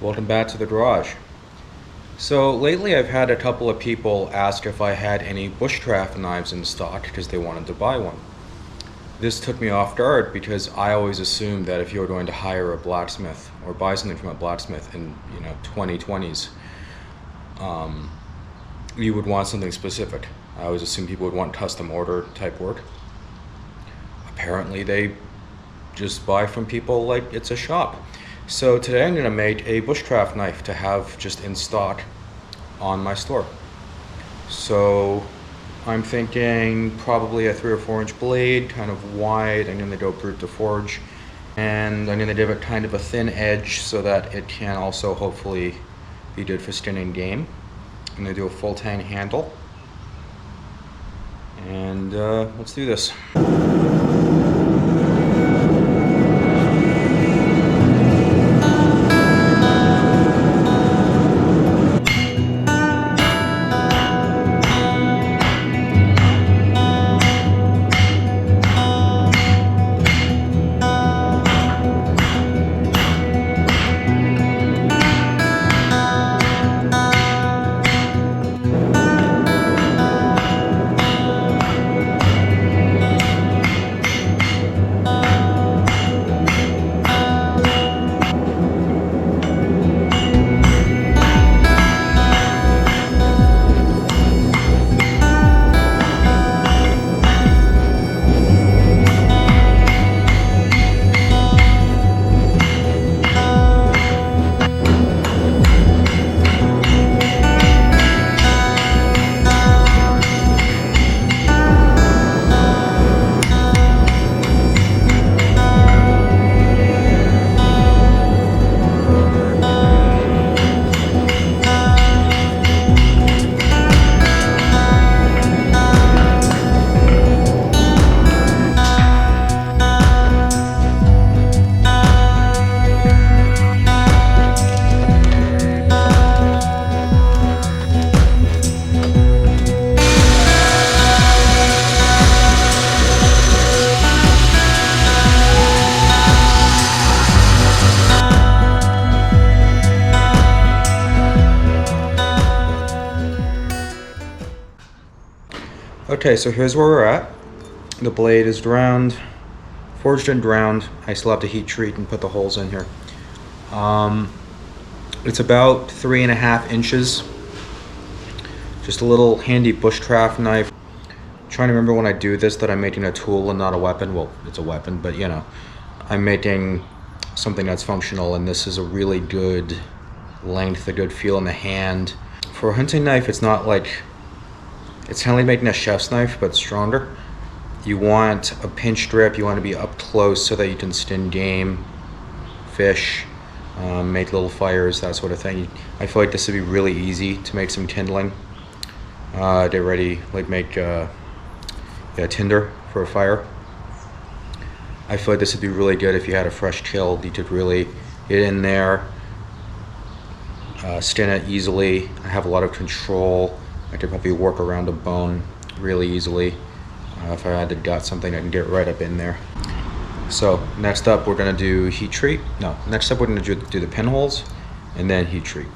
Welcome back to the garage. So lately I've had a couple of people ask if I had any bushcraft knives in stock because they wanted to buy one. This took me off guard because I always assumed that if you were going to hire a blacksmith or buy something from a blacksmith in 2020s, you would want something specific. I always assumed people would want custom order type work. Apparently they just buy from people like it's a shop. So today I'm going to make a bushcraft knife to have just in stock on my store. So I'm thinking probably a 3 or 4 inch blade, kind of wide. I'm going to go brute to forge, and I'm going to give it kind of a thin edge so that it can also hopefully be good for skinning game. I'm going to do a full tang handle, and let's do this. Okay, so here's where we're at. The blade is ground, forged and ground. I still have to heat treat and put the holes in here. It's about 3.5 inches. Just a little handy bushcraft knife. I'm trying to remember when I do this that I'm making a tool and not a weapon. Well, it's a weapon, but I'm making something that's functional, and this is a really good length, a good feel in the hand. For a hunting knife, it's not like, it's kind of like making a chef's knife, but stronger. You want a pinch grip, you want to be up close so that you can skin game, fish, make little fires, that sort of thing. I feel like this would be really easy to make some kindling. Get ready, like make tinder for a fire. I feel like this would be really good if you had a fresh kill. You could really get in there, skin it easily. I have a lot of control. I could probably work around a bone really easily. If I had to gut something, I can get right up in there. So next up, we're gonna do heat treat. No, next up we're gonna do the pinholes and then heat treat.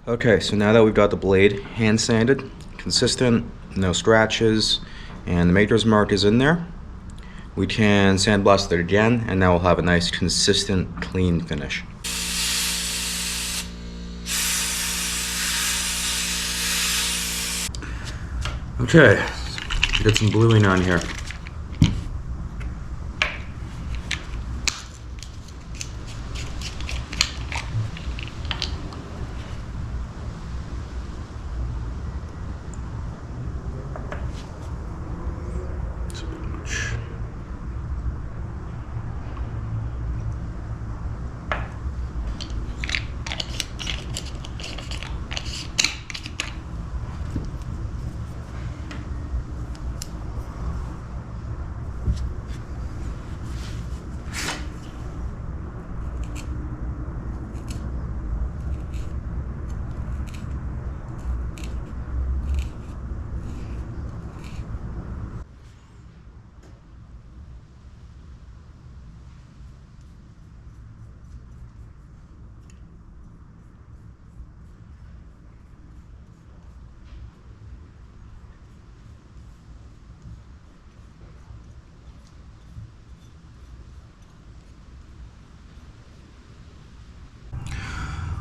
Okay, so now that we've got the blade hand sanded, consistent, no scratches, and the maker's mark is in there, we can sandblast it again, and now we'll have a nice, consistent, clean finish. Okay, get some bluing on here.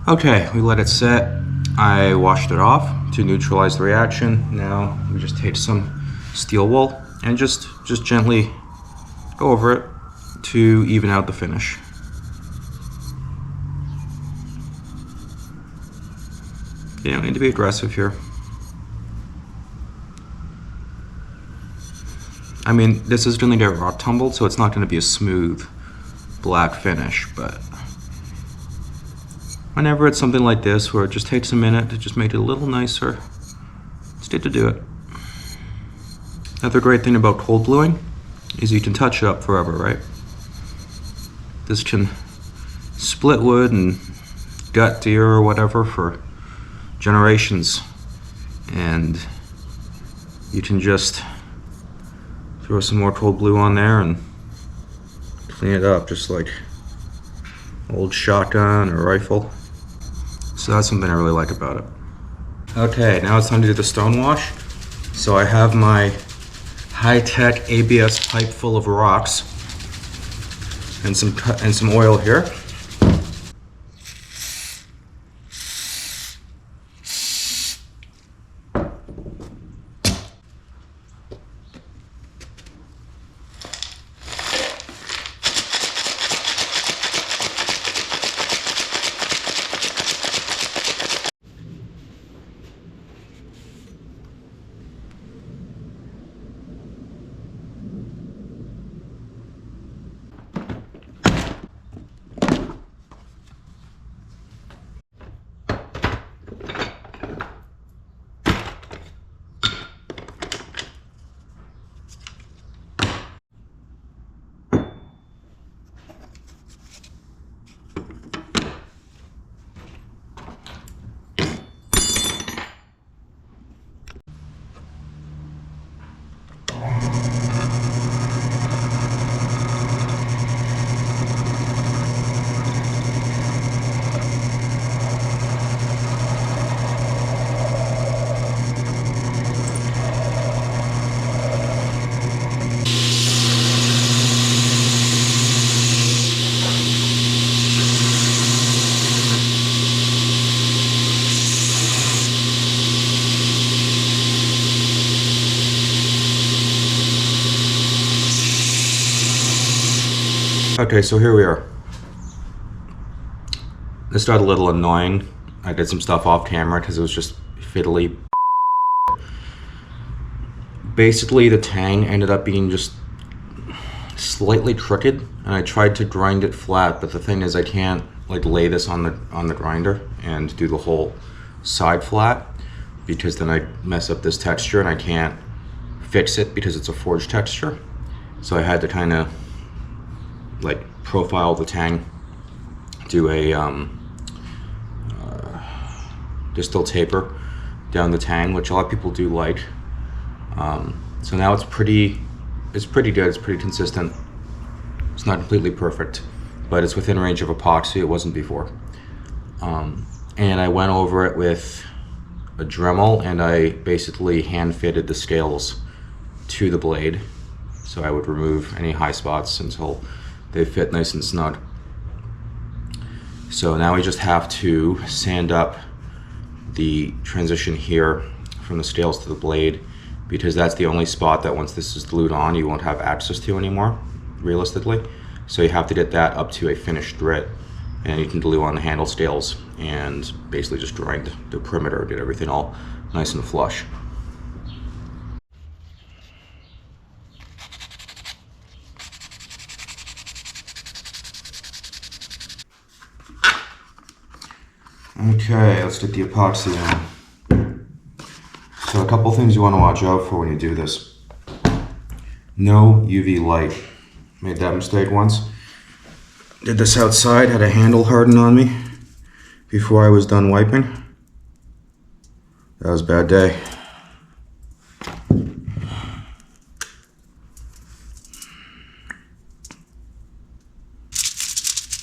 Okay, we let it set. I washed it off to neutralize the reaction. Now we just take some steel wool and just gently go over it to even out the finish. You don't need to be aggressive here. I mean, this is going to get rock tumbled, so it's not going to be a smooth black finish, but whenever it's something like this where it just takes a minute to just make it a little nicer, it's good to do it. Another great thing about cold bluing is you can touch it up forever, right? This can split wood and gut deer or whatever for generations, and you can just throw some more cold blue on there and clean it up just like old shotgun or rifle. So that's something I really like about it. Okay, now it's time to do the stone wash. So I have my high-tech ABS pipe full of rocks and some oil here. Okay, so here we are. This got a little annoying. I did some stuff off camera because it was just fiddly. Basically, the tang ended up being just slightly crooked, and I tried to grind it flat, but the thing is I can't like lay this on the grinder and do the whole side flat, because then I mess up this texture and I can't fix it because it's a forged texture. So I had to kind of like profile the tang, do a distill taper down the tang, which a lot of people do like. So now it's pretty good, it's pretty consistent. It's not completely perfect, but it's within range of epoxy. It wasn't before. and I went over it with a Dremel, and I basically hand fitted the scales to the blade. So I would remove any high spots until they fit nice and snug. So now we just have to sand up the transition here from the scales to the blade, because that's the only spot that once this is glued on you won't have access to anymore, realistically. So you have to get that up to a finished grit, and you can glue on the handle scales and basically just grind the perimeter, get everything all nice and flush. Okay, let's get the epoxy on. So a couple things you want to watch out for when you do this. No UV light. Made that mistake once. Did this outside, had a handle harden on me before I was done wiping. That was a bad day.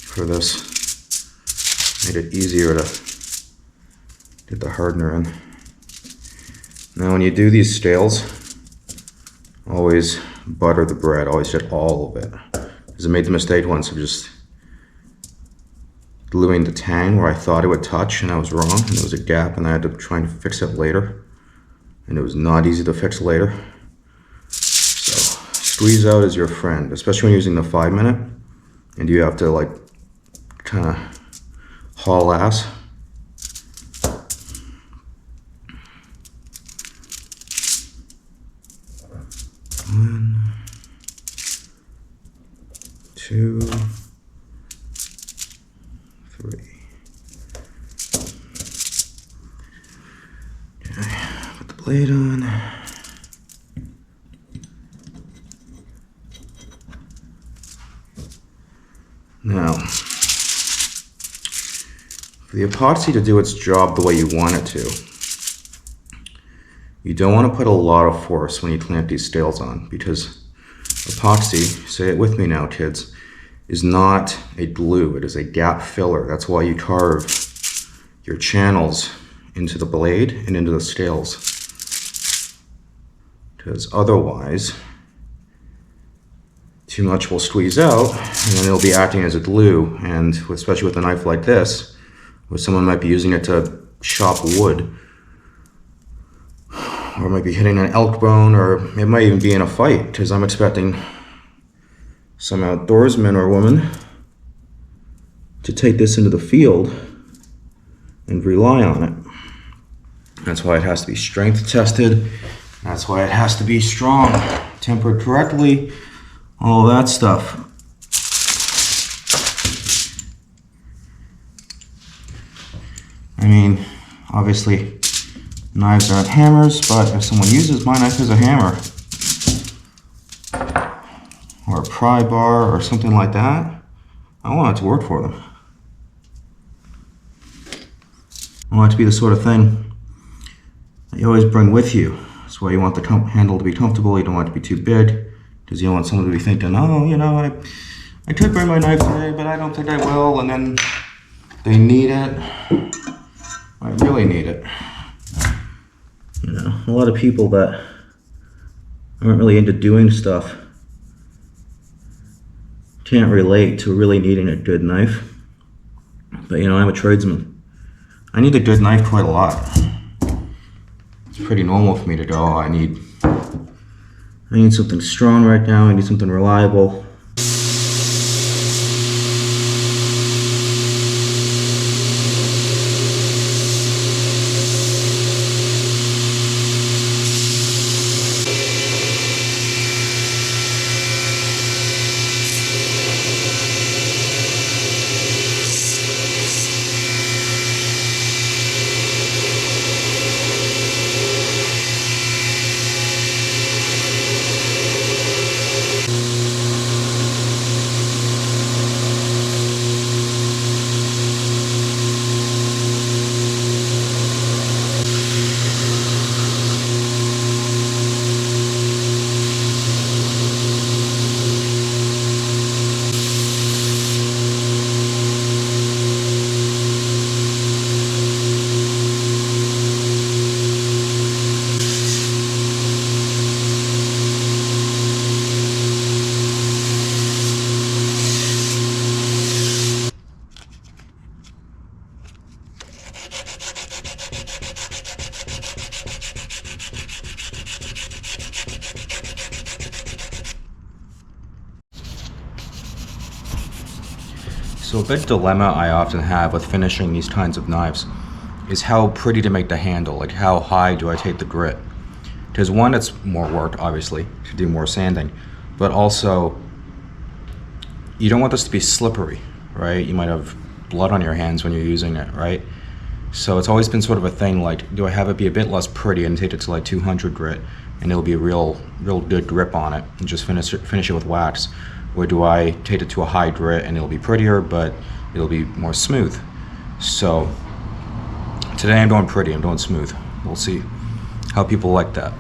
For this, made it easier to get the hardener in. Now when you do these scales, always butter the bread, always get all of it. Because I made the mistake once of just gluing the tang where I thought it would touch, and I was wrong, and there was a gap, and I had to try and fix it later. And it was not easy to fix later. So squeeze out is your friend, especially when you're using the 5-minute, and you have to like kind of haul ass. One, two, three. Okay, put the blade on. Now, for the epoxy to do its job the way you want it to, you don't want to put a lot of force when you clamp these scales on, because epoxy, say it with me now kids, is not a glue, it is a gap filler. That's why you carve your channels into the blade and into the scales, because otherwise too much will squeeze out and then it'll be acting as a glue. And especially with a knife like this, where someone might be using it to chop wood, or might be hitting an elk bone, or it might even be in a fight, because I'm expecting some outdoorsman or woman to take this into the field and rely on it. That's why it has to be strength tested. That's why it has to be strong, tempered correctly, all that stuff. I mean, obviously, knives aren't hammers, but if someone uses my knife as a hammer, or a pry bar, or something like that, I want it to work for them. I want it to be the sort of thing that you always bring with you. That's why you want the handle to be comfortable. You don't want it to be too big, because you don't want someone to be thinking, oh, you know, I could bring my knife today, but I don't think I will, and then they need it. I really need it. You know, a lot of people that aren't really into doing stuff can't relate to really needing a good knife. But you know, I'm a tradesman. I need a good knife quite a lot. It's pretty normal for me to go, oh, I need something strong right now, I need something reliable. So a big dilemma I often have with finishing these kinds of knives is how pretty to make the handle, like how high do I take the grit? Because one, it's more work, obviously, to do more sanding, but also you don't want this to be slippery, right? You might have blood on your hands when you're using it, right? So it's always been sort of a thing, like, do I have it be a bit less pretty and take it to like 200 grit and it'll be a real good grip on it and just finish it with wax? Or do I take it to a high grit and it'll be prettier, but it'll be more smooth? So today I'm doing pretty, I'm doing smooth. We'll see how people like that.